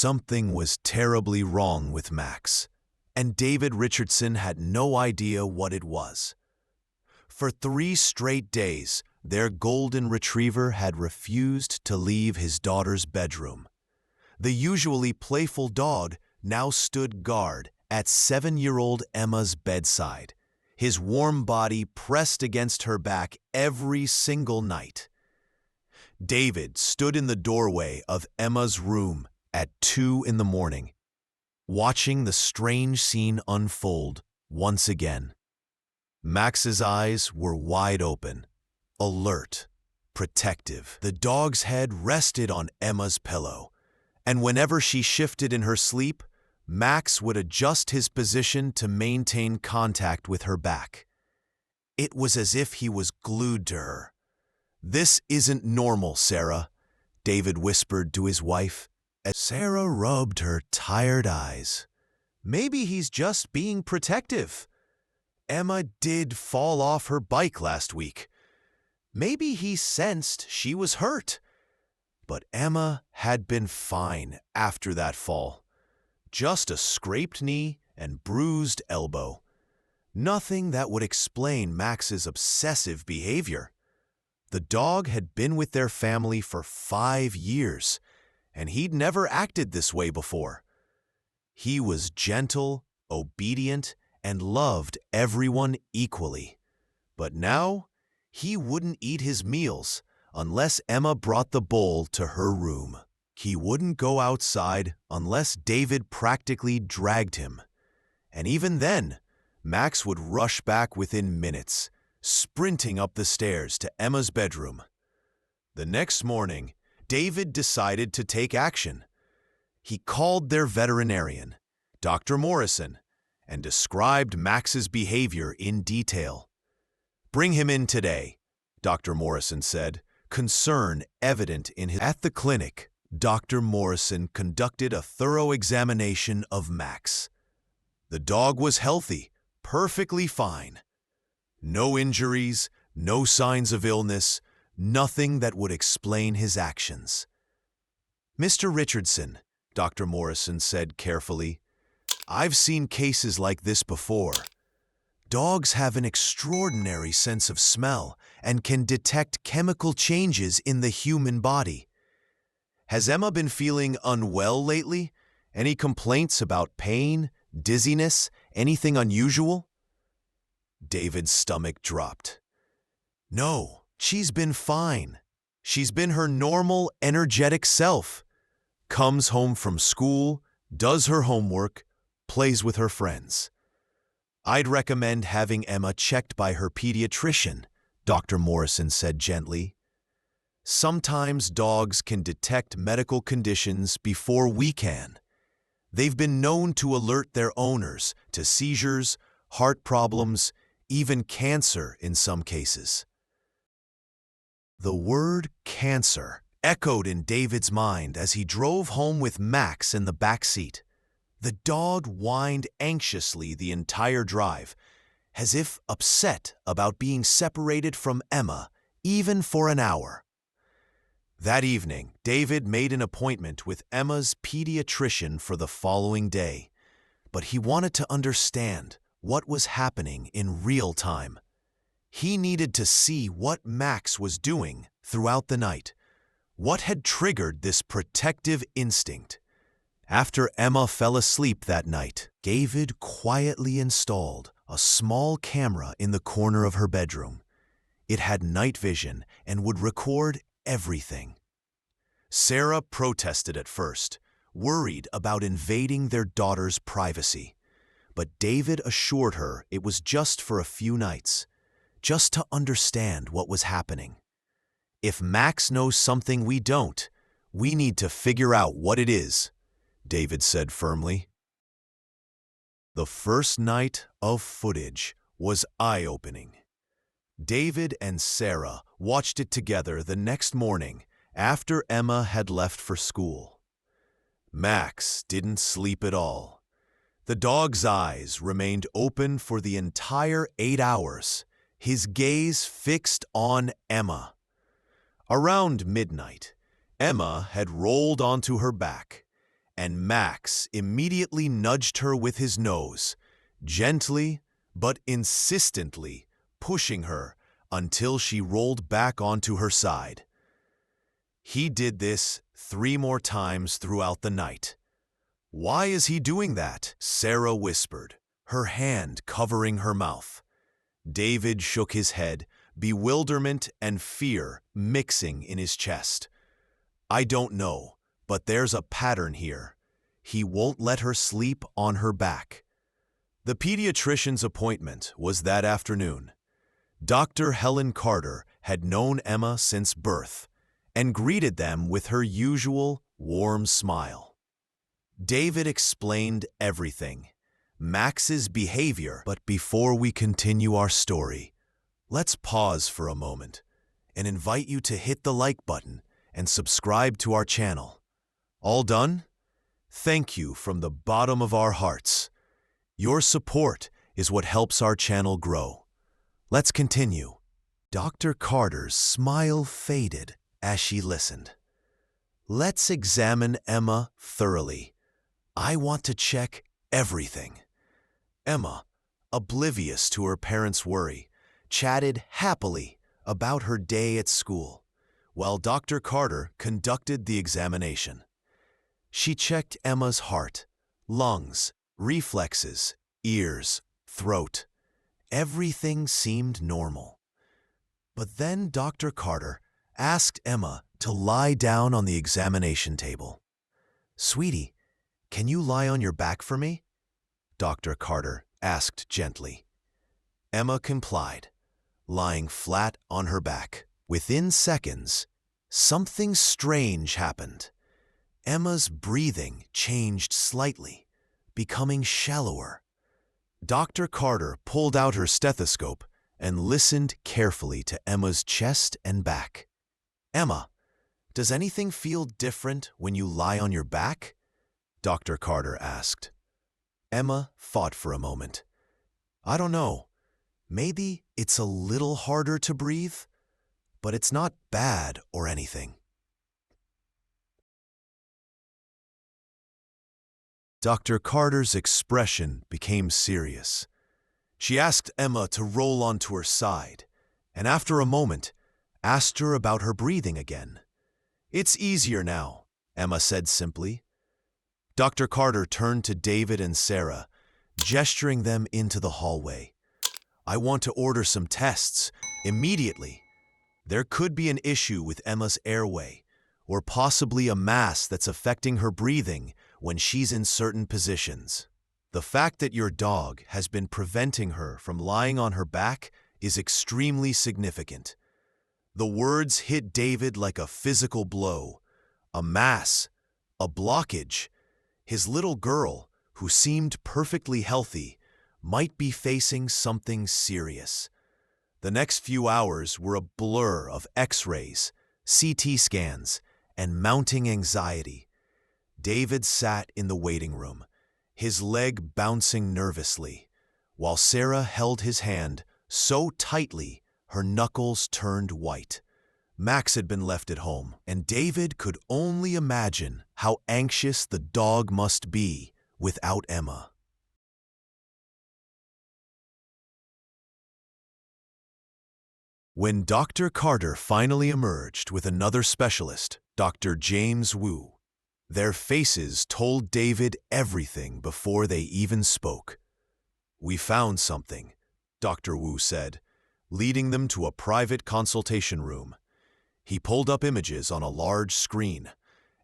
Something was terribly wrong with Max, and David Richardson had no idea what it was. For 3 straight days, their golden retriever had refused to leave his daughter's bedroom. The usually playful dog now stood guard at 7-year-old Emma's bedside, his warm body pressed against her back every single night. David stood in the doorway of Emma's room at 2 in the morning, watching the strange scene unfold once again. Max's eyes were wide open, alert, protective. The dog's head rested on Emma's pillow, and whenever she shifted in her sleep, Max would adjust his position to maintain contact with her back. It was as if he was glued to her. "This isn't normal, Sarah," David whispered to his wife, as Sarah rubbed her tired eyes. "Maybe he's just being protective. Emma did fall off her bike last week. Maybe he sensed she was hurt." But Emma had been fine after that fall. Just a scraped knee and bruised elbow. Nothing that would explain Max's obsessive behavior. The dog had been with their family for 5 years, and he'd never acted this way before. He was gentle, obedient, and loved everyone equally. But now, he wouldn't eat his meals unless Emma brought the bowl to her room. He wouldn't go outside unless David practically dragged him. And even then, Max would rush back within minutes, sprinting up the stairs to Emma's bedroom. The next morning, David decided to take action. He called their veterinarian, Dr. Morrison, and described Max's behavior in detail. "Bring him in today," Dr. Morrison said, concern evident in his... At the clinic, Dr. Morrison conducted a thorough examination of Max. The dog was healthy, perfectly fine. No injuries, no signs of illness, nothing that would explain his actions. "Mr. Richardson," Dr. Morrison said carefully, "I've seen cases like this before. Dogs have an extraordinary sense of smell and can detect chemical changes in the human body. Has Emma been feeling unwell lately? Any complaints about pain, dizziness, anything unusual?" David's stomach dropped. "No, she's been fine. She's been her normal, energetic self. Comes home from school, does her homework, plays with her friends. I'd recommend having Emma checked by her pediatrician," Dr. Morrison said gently. "Sometimes dogs can detect medical conditions before we can. They've been known to alert their owners to seizures, heart problems, even cancer in some cases." The word cancer echoed in David's mind as he drove home with Max in the back seat. The dog whined anxiously the entire drive, as if upset about being separated from Emma, even for an hour. That evening, David made an appointment with Emma's pediatrician for the following day, but he wanted to understand what was happening in real time. He needed to see what Max was doing throughout the night. What had triggered this protective instinct? After Emma fell asleep that night, David quietly installed a small camera in the corner of her bedroom. It had night vision and would record everything. Sarah protested at first, worried about invading their daughter's privacy. But David assured her it was just for a few nights, just to understand what was happening. "If Max knows something we don't, we need to figure out what it is," David said firmly. The first night of footage was eye-opening. David and Sarah watched it together the next morning after Emma had left for school. Max didn't sleep at all. The dog's eyes remained open for the entire 8 hours, his gaze fixed on Emma. Around midnight, Emma had rolled onto her back, and Max immediately nudged her with his nose, gently but insistently pushing her until she rolled back onto her side. He did this 3 more times throughout the night. "Why is he doing that?" Sarah whispered, her hand covering her mouth. David shook his head, bewilderment and fear mixing in his chest. "I don't know, but there's a pattern here. He won't let her sleep on her back." The pediatrician's appointment was that afternoon. Dr. Helen Carter had known Emma since birth and greeted them with her usual warm smile. David explained everything, Max's behavior, but before we continue our story, let's pause for a moment and invite you to hit the like button and subscribe to our channel. All done? Thank you from the bottom of our hearts. Your support is what helps our channel grow. Let's continue. Dr. Carter's smile faded as she listened. "Let's examine Emma thoroughly. I want to check everything." Emma, oblivious to her parents' worry, chatted happily about her day at school, while Dr. Carter conducted the examination. She checked Emma's heart, lungs, reflexes, ears, throat. Everything seemed normal. But then Dr. Carter asked Emma to lie down on the examination table. "Sweetie, can you lie on your back for me?" Dr. Carter asked gently. Emma complied, lying flat on her back. Within seconds, something strange happened. Emma's breathing changed slightly, becoming shallower. Dr. Carter pulled out her stethoscope and listened carefully to Emma's chest and back. "Emma, does anything feel different when you lie on your back?" Dr. Carter asked. Emma thought for a moment. "I don't know. Maybe it's a little harder to breathe, but it's not bad or anything." Dr. Carter's expression became serious. She asked Emma to roll onto her side, and after a moment, asked her about her breathing again. "It's easier now," Emma said simply. Dr. Carter turned to David and Sarah, gesturing them into the hallway. "I want to order some tests immediately. There could be an issue with Emma's airway, or possibly a mass that's affecting her breathing when she's in certain positions. The fact that your dog has been preventing her from lying on her back is extremely significant." The words hit David like a physical blow. A mass, a blockage. His little girl, who seemed perfectly healthy, might be facing something serious. The next few hours were a blur of X-rays, CT scans, and mounting anxiety. David sat in the waiting room, his leg bouncing nervously, while Sarah held his hand so tightly her knuckles turned white. Max had been left at home, and David could only imagine how anxious the dog must be without Emma. When Dr. Carter finally emerged with another specialist, Dr. James Wu, their faces told David everything before they even spoke. "We found something," Dr. Wu said, leading them to a private consultation room. He pulled up images on a large screen.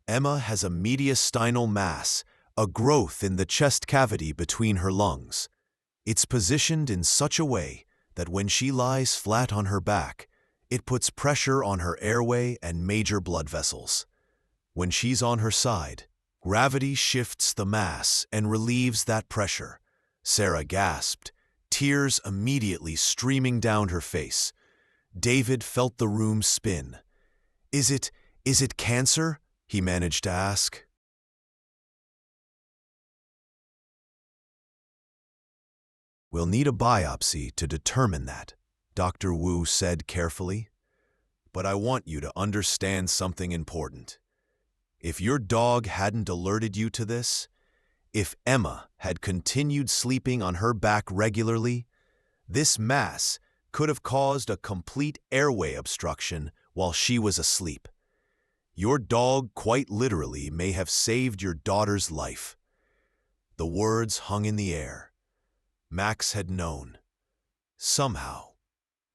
Emma has a mediastinal mass, a growth in the chest cavity between her lungs. It's positioned in such a way that when she lies flat on her back, it puts pressure on her airway and major blood vessels. When she's on her side, gravity shifts the mass and relieves that pressure. Sarah gasped, tears immediately streaming down her face. David felt the room spin. Is it cancer?" he managed to ask. "We'll need a biopsy to determine that," Dr. Wu said carefully. "But I want you to understand something important. If your dog hadn't alerted you to this, if Emma had continued sleeping on her back regularly, this mass could have caused a complete airway obstruction while she was asleep. Your dog quite literally may have saved your daughter's life. The words hung in the air. Max had known. Somehow,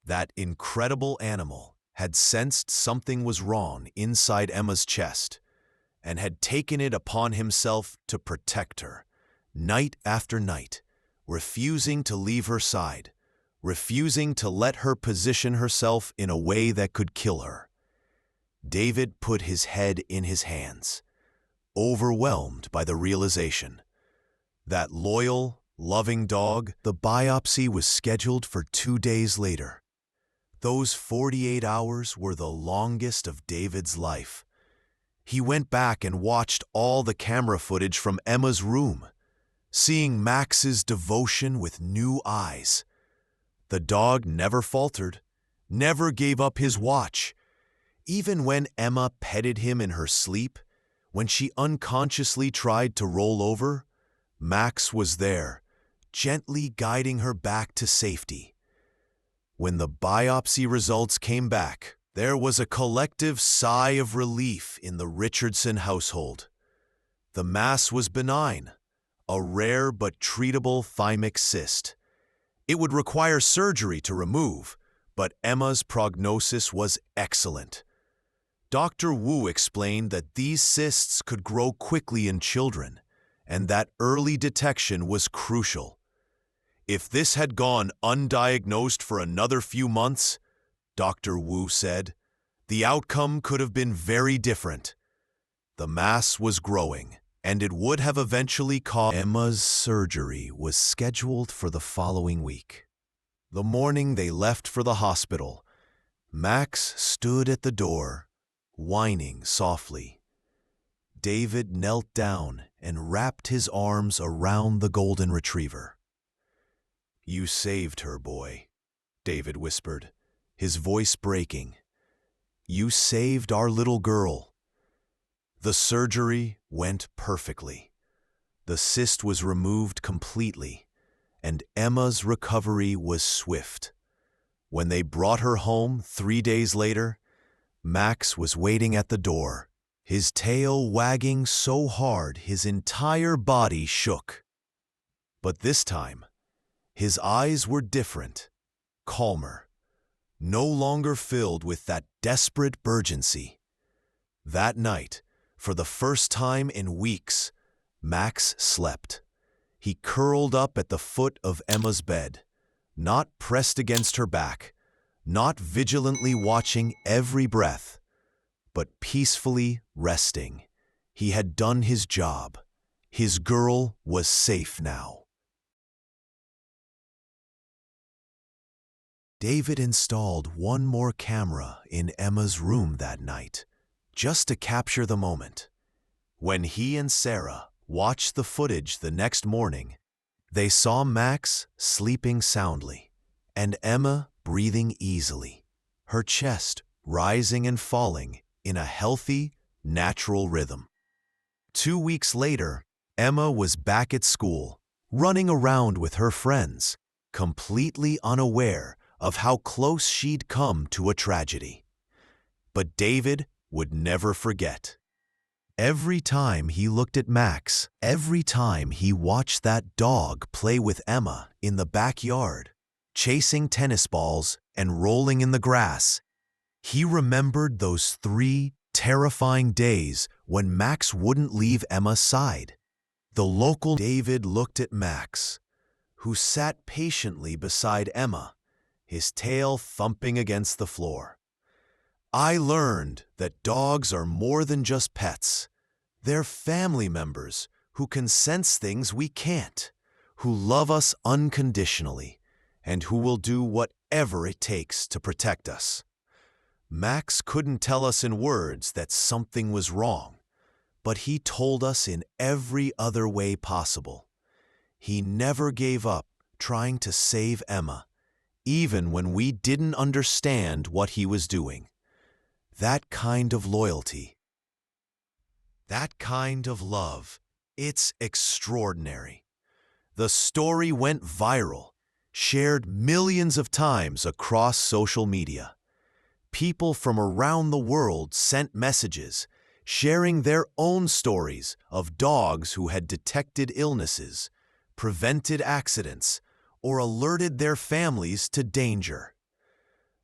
that incredible animal had sensed something was wrong inside Emma's chest and had taken it upon himself to protect her, night after night, refusing to leave her side, refusing to let her position herself in a way that could kill her. David put his head in his hands, overwhelmed by the realization. That loyal, loving dog, the biopsy was scheduled for 2 days later. Those 48 hours were the longest of David's life. He went back and watched all the camera footage from Emma's room, seeing Max's devotion with new eyes. The dog never faltered, never gave up his watch. Even when Emma petted him in her sleep, when she unconsciously tried to roll over, Max was there, gently guiding her back to safety. When the biopsy results came back, there was a collective sigh of relief in the Richardson household. The mass was benign, a rare but treatable thymic cyst. It would require surgery to remove, but Emma's prognosis was excellent. Dr. Wu explained that these cysts could grow quickly in children, and that early detection was crucial. If this had gone undiagnosed for another few months, Dr. Wu said, the outcome could have been very different. The mass was growing, and it would have eventually caused. Emma's surgery was scheduled for the following week. The morning they left for the hospital, Max stood at the door, whining softly. David knelt down and wrapped his arms around the golden retriever. "You saved her, boy," David whispered, his voice breaking. "You saved our little girl." The surgery went perfectly. The cyst was removed completely, and Emma's recovery was swift. When they brought her home 3 days later, Max was waiting at the door, his tail wagging so hard his entire body shook. But this time, his eyes were different, calmer, no longer filled with that desperate urgency. That night, for the first time in weeks, Max slept. He curled up at the foot of Emma's bed, not pressed against her back, not vigilantly watching every breath, but peacefully resting. He had done his job. His girl was safe now. David installed one more camera in Emma's room that night, just to capture the moment. When he and Sarah watched the footage the next morning, they saw Max sleeping soundly and Emma breathing easily, her chest rising and falling in a healthy, natural rhythm. 2 weeks later, Emma was back at school, running around with her friends, completely unaware of how close she'd come to a tragedy. But David would never forget. Every time he looked at Max, every time he watched that dog play with Emma in the backyard, chasing tennis balls and rolling in the grass, he remembered those 3 terrifying days when Max wouldn't leave Emma's side. The local David looked at Max, who sat patiently beside Emma, his tail thumping against the floor. "I learned that dogs are more than just pets. They're family members who can sense things we can't, who love us unconditionally, and who will do whatever it takes to protect us." Max couldn't tell us in words that something was wrong, but he told us in every other way possible. He never gave up trying to save Emma, even when we didn't understand what he was doing. That kind of loyalty. That kind of love, it's extraordinary. The story went viral, shared millions of times across social media. People from around the world sent messages, sharing their own stories of dogs who had detected illnesses, prevented accidents, or alerted their families to danger.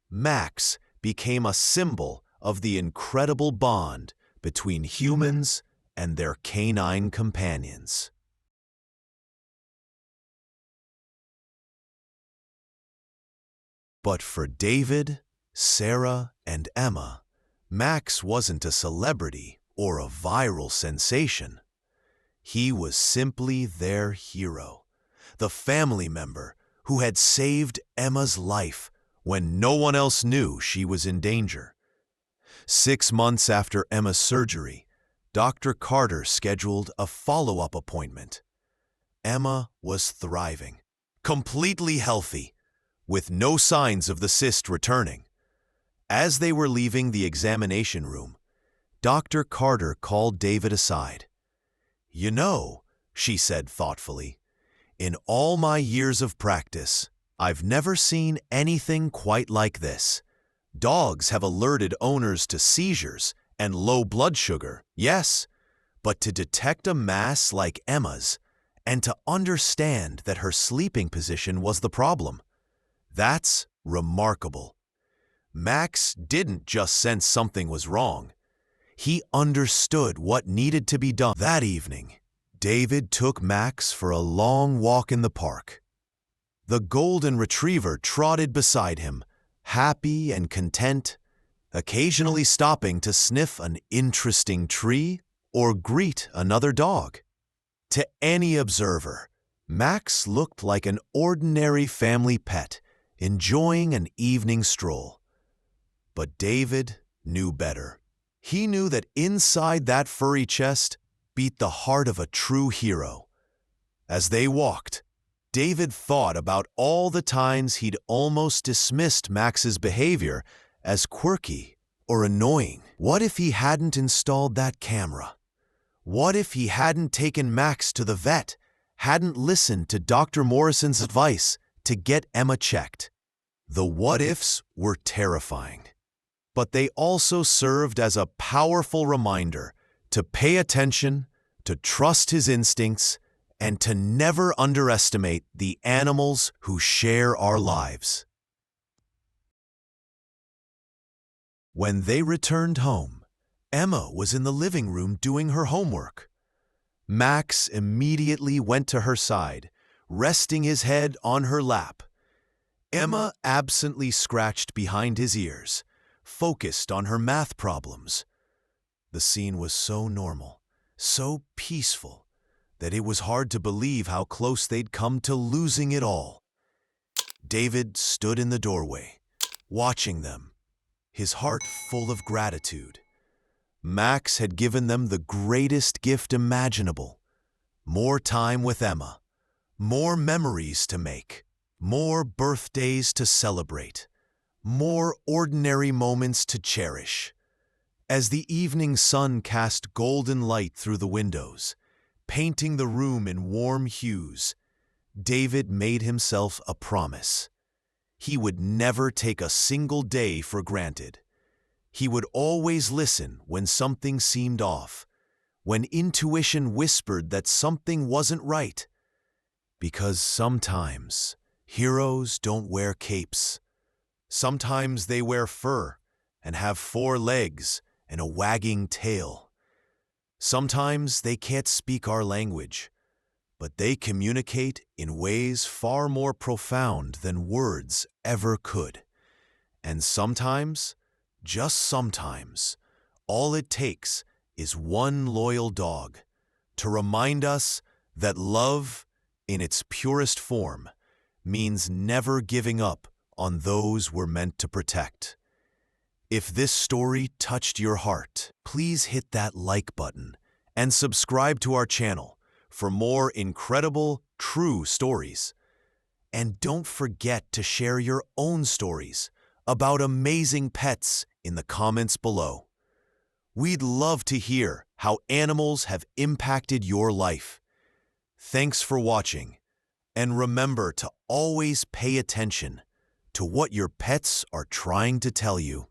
Max became a symbol of the incredible bond between humans and their canine companions. But for David, Sarah, and Emma, Max wasn't a celebrity or a viral sensation. He was simply their hero, the family member who had saved Emma's life when no one else knew she was in danger. 6 months after Emma's surgery, Dr. Carter scheduled a follow-up appointment. Emma was thriving, completely healthy, with no signs of the cyst returning. As they were leaving the examination room, Dr. Carter called David aside. "You know," she said thoughtfully, "in all my years of practice, I've never seen anything quite like this. Dogs have alerted owners to seizures and low blood sugar, yes, but to detect a mass like Emma's and to understand that her sleeping position was the problem, that's remarkable." Max didn't just sense something was wrong. He understood what needed to be done. That evening, David took Max for a long walk in the park. The golden retriever trotted beside him, happy and content, occasionally stopping to sniff an interesting tree or greet another dog. To any observer, Max looked like an ordinary family pet, enjoying an evening stroll. But David knew better. He knew that inside that furry chest beat the heart of a true hero. As they walked, David thought about all the times he'd almost dismissed Max's behavior as quirky or annoying. What if he hadn't installed that camera? What if he hadn't taken Max to the vet, hadn't listened to Dr. Morrison's advice to get Emma checked? The what-ifs were terrifying, but they also served as a powerful reminder to pay attention, to trust his instincts, and to never underestimate the animals who share our lives. When they returned home, Emma was in the living room doing her homework. Max immediately went to her side, resting his head on her lap. Emma absently scratched behind his ears, focused on her math problems. The scene was so normal, so peaceful, that it was hard to believe how close they'd come to losing it all. David stood in the doorway, watching them, his heart full of gratitude. Max had given them the greatest gift imaginable: more time with Emma, more memories to make, more birthdays to celebrate, more ordinary moments to cherish. As the evening sun cast golden light through the windows, painting the room in warm hues, David made himself a promise. He would never take a single day for granted. He would always listen when something seemed off, when intuition whispered that something wasn't right. Because sometimes heroes don't wear capes. Sometimes they wear fur and have 4 legs and a wagging tail. Sometimes they can't speak our language, but they communicate in ways far more profound than words ever could. And sometimes, just sometimes, all it takes is one loyal dog to remind us that love, in its purest form, means never giving up on those we're meant to protect. If this story touched your heart, please hit that like button and subscribe to our channel for more incredible, true stories. And don't forget to share your own stories about amazing pets in the comments below. We'd love to hear how animals have impacted your life. Thanks for watching, and remember to always pay attention to what your pets are trying to tell you.